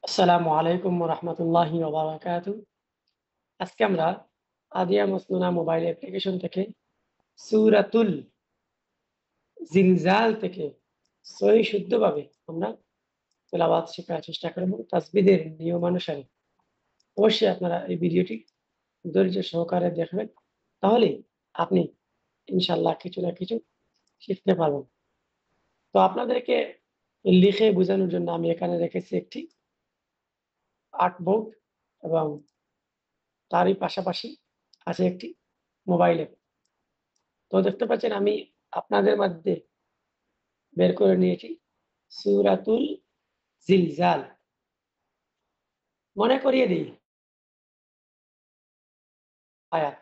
আসসালামু আলাইকুম ওয়া রাহমাতুল্লাহি ওয়া বারাকাতুহু। আজকে আমরা আদিয়া মাসনুনা মোবাইল অ্যাপ্লিকেশন থেকে সূরাতুল জিলজাল থেকে সহি শুদ্ধভাবে আমরা তেলাওয়াত শেখার চেষ্টা করব তাসবিদের নিয়মানুসারে। অবশ্যই আপনারা এই ভিডিওটি ধৈর্য সহকারে দেখবেন। তাহলেই আপনি ইনশাআল্লাহ কিছু না কিছু শিখতে পারবেন। তো আপনাদেরকে লিখে বোঝানোর জন্য আমি এখানে রেখেছি একটি আর্টবোর্ড এবং তারই পাশাপাশি আছে একটি মোবাইল অ্যাপ। তো দেখতে পাচ্ছেন আমি আপনাদের মধ্যে বের করে নিয়েছি সূরাতুল জিলজাল। মনে করিয়ে দিই আয়াত।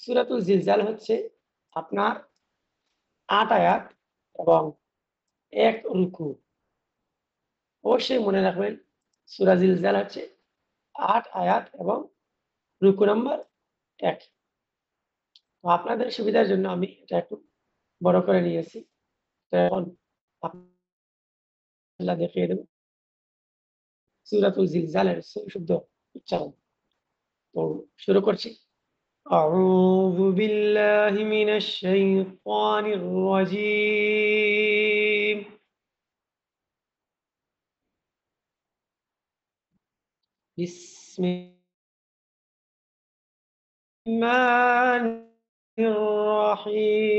সূরাতুল জিলজাল হচ্ছে আপনার ৮ আয়াত এবং ১ রুকু। অবশ্যই মনে রাখবেন সূরা জিলজাল হচ্ছে ৮ আয়াত এবং রুকু নাম্বার ১। তো আপনাদের সুবিধার জন্য আমি এটা একটু বড় করে নিয়েছি। তো এখন আপনার দেখিয়ে দেব সূরাতুল জিলজালের শুদ্ধ উচ্চারণ। তো শুরু করছি। أعوذ بالله من الشيطان الرجيم بسم الرحمن الرحيم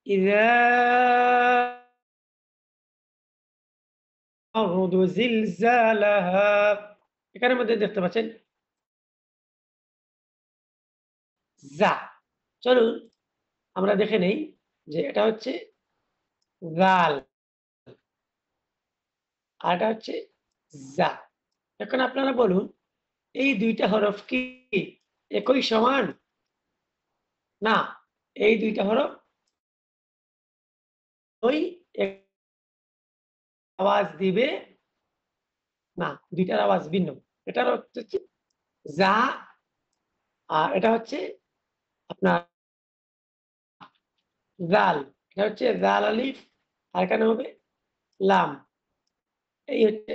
إذا الأرض زلزالها এখানের মধ্যে দেখতে পাচ্ছেন যা। চলুন আমরা দেখে নেই যে এটা হচ্ছে জাল আর এটা হচ্ছে যা। এখন আপনারা বলুন এই ২ টা হরফ কি একই সমান? না, এই ২ টা হরফ ওই এক আওয়াজ দিবে না, ২ টার আওয়াজ ভিন্ন। এটার অর্থ হচ্ছে যা আর এটা হচ্ছে আপনার জাল। এটা হচ্ছে জাল আলিফ আর এখানে হবে লাম। এই হচ্ছে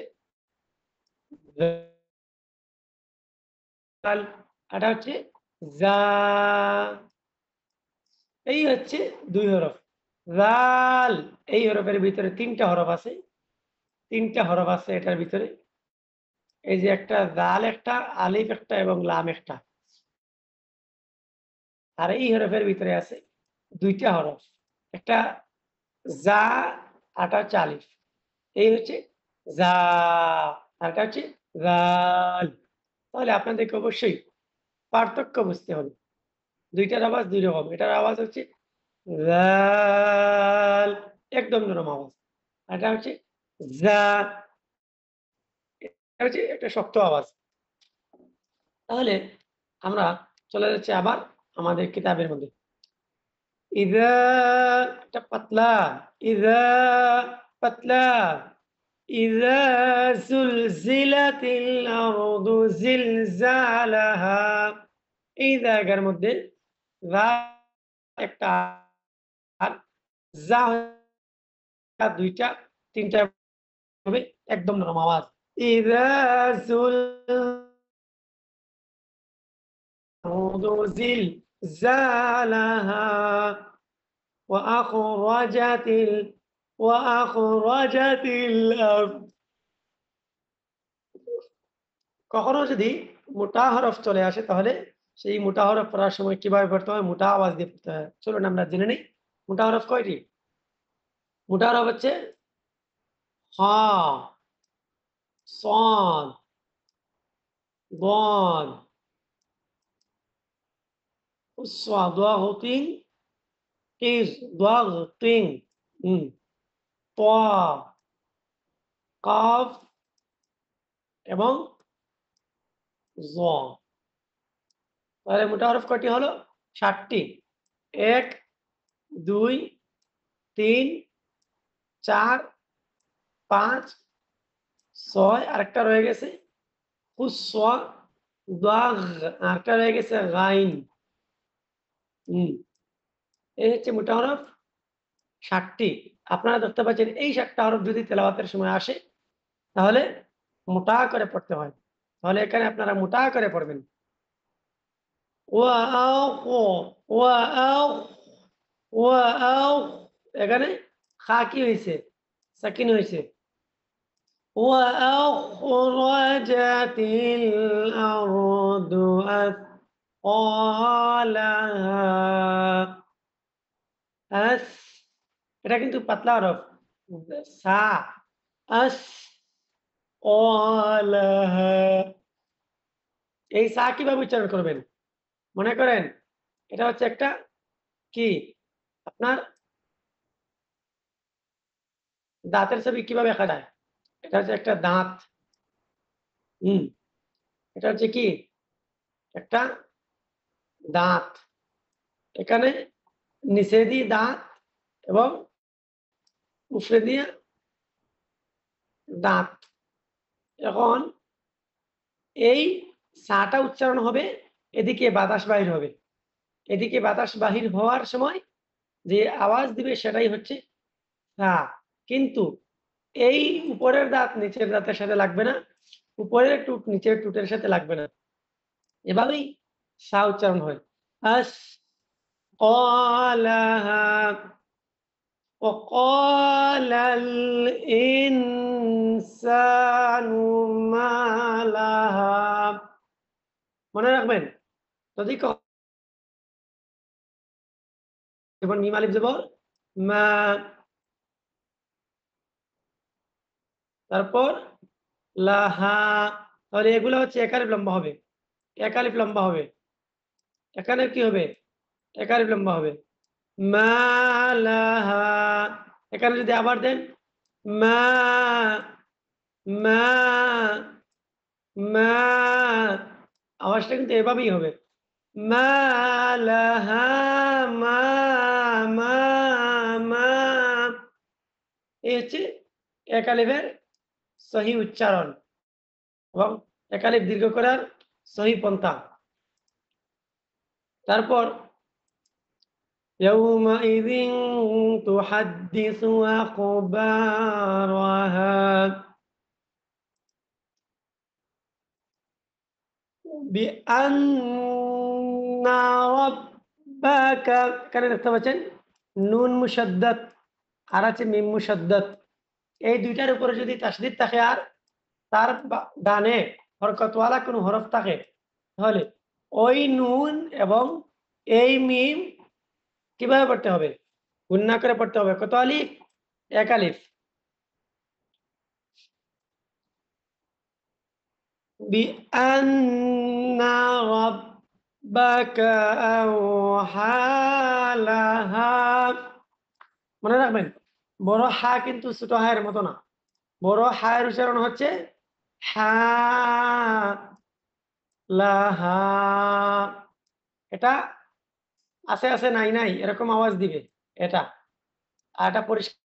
জাল, এটা হচ্ছে যা। এই হচ্ছে ২ হরফ। জাল এই হরফের ভিতরে ৩ টা হরফ আছে। ৩ টা হরফ আছে এটার ভিতরে। এই যে একটা জাল একটা, আলিফ একটা এবং লাম একটা। আর এই হরফের ভিতরে আছে ২ টা হরফ। একটা যা আরটা হচ্ছে আলিফ। এই হচ্ছে যা আরটা হচ্ছে জাল। তাহলে আপনাদেরকে অবশ্যই পার্থক্য বুঝতে হবে। ২ টার আওয়াজ ২ রকম। এটার আওয়াজ হচ্ছে জাল একদম নরম আওয়াজ। আর এটা হচ্ছে যা, এটা হচ্ছে একটা শক্ত আওয়াজ। তাহলে আমরা চলে যাচ্ছি আবার আমাদের কিতাবের মধ্যে। ইযা এটা পাতলা, ইযা পাতলা, ইযা যুলজিলাতিল আরদু জিলজালাহা। এই জায়গার মধ্যে যা একটা আর যা ২ টা ৩ টা হবে একদম নরম আওয়াজ। ইযা الأرض زلزالها وأخرجت الأرض। কখনো যদি মোটা হরফ চলে আসে তাহলে সেই মোটা হরফ পড়ার সময় কিভাবে পড়তে হয়? মোটা আওয়াজ দিয়ে পড়তে হয়। চলুন আমরা জেনে নেই মোটা হরফ কয়টি? মোটা হরফ হচ্ছে হ, صاد ضاد ضغط قيس ضغط ط قاف এবং জ। তাহলে মোটা হরফ কয়টি হলো? ৭ টি। ১, ২, ৩, ৪, ৫, ৬ আরেকটা রয়ে গেছে হুসওয়া, দাগ আরেকটা রয়ে গেছে গাইন। হুম, এই হচ্ছে মোটা হরফ 7টি আপনারা দেখতে পাচ্ছেন এই 7টা হরফ যদি তেলাওয়াতের সময় আসে তাহলে মোটা করে পড়তে হয়। তাহলে এখানে আপনারা মোটা করে পড়বেন। ওয়াও ওয়াও ওয়াও এখানে খা কি হইছে? সাকিন হইছে। وأخرجت الأرض أثقالها আস এটা কিন্তু পাতলা হরফ। সা আস অলাহা এই সা কিভাবে উচ্চারণ করবেন? মনে করেন এটা হচ্ছে একটা কি? আপনার দাঁতের ছবি কিভাবে আঁকা যায়? এটা হচ্ছে একটা দাঁত। হুম, এটা হচ্ছে কি? একটা দাঁত। এখানে নিচে দিয়ে দাঁত এবং উপরে দিয়ে দাঁত। এখন এই সাটা উচ্চারণ হবে, এদিকে বাতাস বাহির হবে। এদিকে বাতাস বাহির হওয়ার সময় যে আওয়াজ দিবে সেটাই হচ্ছে সা। কিন্তু এই উপরের দাঁত নিচের দাঁতের সাথে লাগবে না। উপরের টুট নিচের টুটের সাথে লাগবে না। এভাবেই সা উচ্চারণ হয়। আস قالها وقال الإنسان ما لها মনে রাখবেন যদি যেমন মিম আলিফ জবর মা তারপর লাহা তাহলে এগুলো হচ্ছে এক আলিফ লম্বা হবে। এক আলিফ লম্বা হবে। এখানে কি হবে? এক আলিফ লম্বা হবে। মা লাহা এখানে যদি আবার দেন মা মা মা আওয়াজটা কিন্তু এভাবেই হবে। মা লাহা মা মা মা এই হচ্ছে এক আলিফের সহি উচ্চারণ এবং এক আলিফ দীর্ঘ করার সহি পন্থা। তারপর يومئذ تحدث أخبارها بأن ربك এখানে দেখতে পাচ্ছেন নুন মুশাদ্দাদ আর আছে মিম মুশাদ্দাদ এই দুইটার উপরে যদি তাসদীদ থাকে আর তার ডানে হরকতওয়ালা কোনো হরফ থাকে তাহলে ওই নুন এবং এই মিম কিভাবে পড়তে হবে? গুণনা করে পড়তে হবে। কত আলিফ? এক আলিফ। بأن ربك أوحى لها মনে রাখবেন বড় হা কিন্তু ছোট হায়ের মতো না। বড় হায়ের উচ্চারণ হচ্ছে হা লাহা এটা আছে আছে নাই নাই এরকম আওয়াজ দিবে এটা। আর এটা পরিষ্কার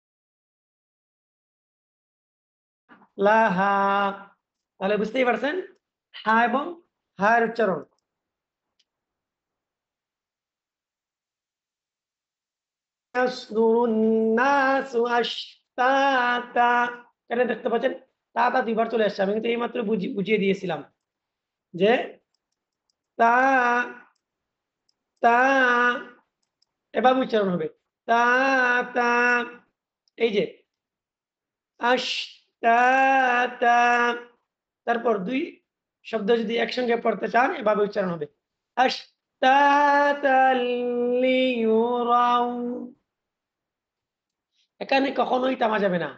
লাহা তাহলে বুঝতেই পারছেন হা এবং হায়ের উচ্চারণ। ইয়াসদুরুন নাসু আশতাতা এখানে দেখতে পাচ্ছেন তা তা দুইবার চলে আসছে। আমি কিন্তু এইমাত্র বুঝিয়ে দিয়েছিলাম যে তা তা এভাবে উচ্চারণ হবে। তা তা এই যে আশতাতা তারপর ২ শব্দ যদি একসঙ্গে পড়তে চান এভাবে উচ্চারণ হবে। আশতাতাল লিয়ুরাউ এখানে কখনোই থামা যাবে না।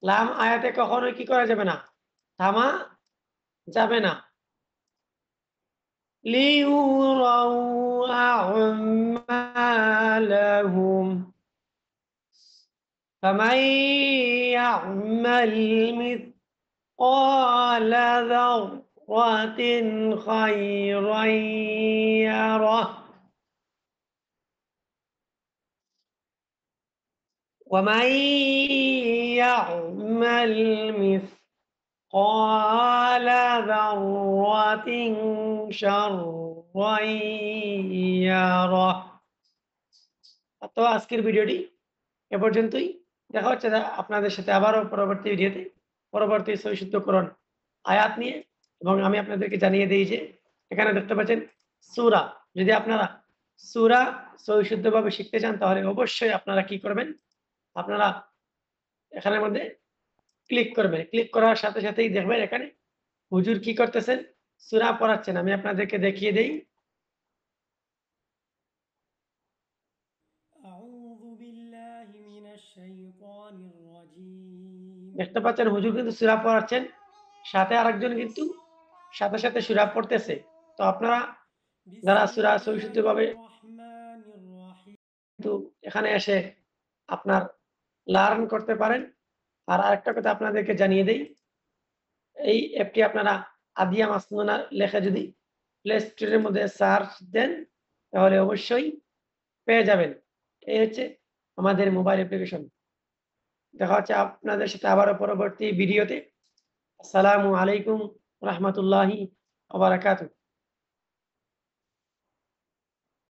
লাম আয়াতে কখনোই কি করা যাবে না? থামা যাবে না। লিয়ুরাউ আ'মালাহুম ফামান ইয়া'মাল মিথকাল যাররাতিন খায়রান ইয়ারাহ ومن يعمل مثقال ذرة شرا يره তো আজকের ভিডিওটি এ পর্যন্তই। দেখা হচ্ছে যে আপনাদের সাথে আবারও পরবর্তী ভিডিওতে পরবর্তী সহি শুদ্ধকরণ আয়াত নিয়ে, এবং আমি আপনাদেরকে জানিয়ে দেই যে এখানে দেখতে পাচ্ছেন সূরা। যদি আপনারা সূরা সহি শুদ্ধভাবে শিখতে চান তাহলে অবশ্যই আপনারা কি করবেন? আপনারা এখানের মধ্যে ক্লিক করবেন। ক্লিক করার সাথে সাথেই দেখবেন এখানে হুজুর কি করতেছেন? সূরা পড়াচ্ছেন। আমি আপনাদেরকে দেখিয়ে দেই। أعوذ بالله من الشيطان الرجيم দেখতে পাচ্ছেন হুজুর কিন্তু সূরা পড়াচ্ছেন। সাথে আরেকজন কিন্তু সাথে সূরা পড়তেছে। তো আপনারা যারা بسم সূরা সহি الله শুদ্ধভাবে الرحمن الرحيم কিন্তু এখানে এসে আপনার লার্ন করতে পারেন। আর আরেকটা কথা আপনাদেরকে জানিয়ে দেই, এই অ্যাপটি আপনারা আদিয়া মাসনুনা লেখে যদি প্লে স্টোরের মধ্যে সার্চ দেন, তাহলে অবশ্যই পেয়ে যাবেন। এই হচ্ছে আমাদের মোবাইল অ্যাপ্লিকেশন। দেখা হচ্ছে আপনাদের সাথে আবারও পরবর্তী ভিডিওতে। আসসালামু আলাইকুম ওয়া রাহমাতুল্লাহি ওয়া বারাকাতুহু।